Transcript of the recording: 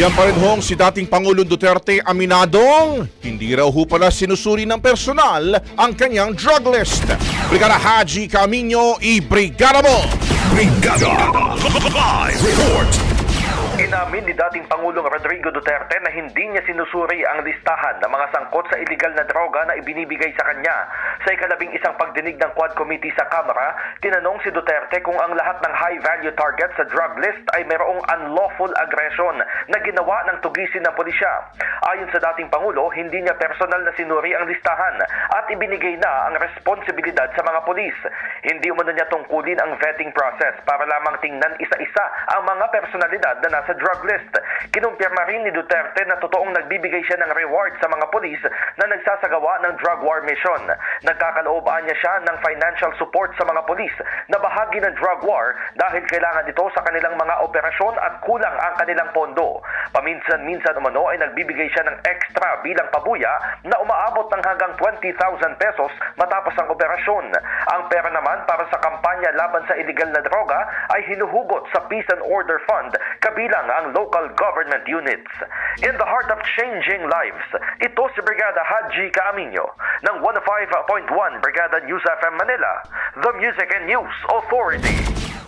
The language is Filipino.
Yan pa rin hong si dating Pangulong Duterte aminadong hindi raw ho pala sinusuri ng personal ang kanyang drug list. Brigada Haji Camino i-brigada mo! Brigada Live Report. Inamin ni dating Pangulong Rodrigo Duterte na hindi niya sinusuri ang listahan ng mga sangkot sa iligal na droga na ibinibigay sa kanya. Sa ikalabing isang pagdinig ng Quad Committee sa Kamara, tinanong si Duterte kung ang lahat ng high-value target sa drug list ay mayroong unlawful aggression na ginawa ng tugisin ng pulisya. Ayon sa dating Pangulo, hindi niya personal na sinuri ang listahan at ibinigay na ang responsibilidad sa mga pulis. Hindi umano niya tungkulin ang vetting process para lamang tingnan isa-isa ang mga personalidad na nasa drug list. Kinumpirma rin ni Duterte na totoong nagbibigay siya ng reward sa mga pulis na nagsasagawa ng drug war mission. Nagkakalooban niya siya ng financial support sa mga pulis na bahagi ng drug war dahil kailangan ito sa kanilang mga operasyon at kulang ang kanilang pondo. Paminsan-minsan umano ay nagbibigay siya ng extra bilang pabuya na umaabot ng hanggang 20,000 pesos matapos ang operasyon. Ang pera naman para sa kampanya laban sa illegal na droga ay hinuhugot sa Peace and Order Fund kabilang ang local government units. In the heart of changing lives, ito si Brigada Haji Camino ng 105.1 Brigada News FM Manila, the Music and News Authority.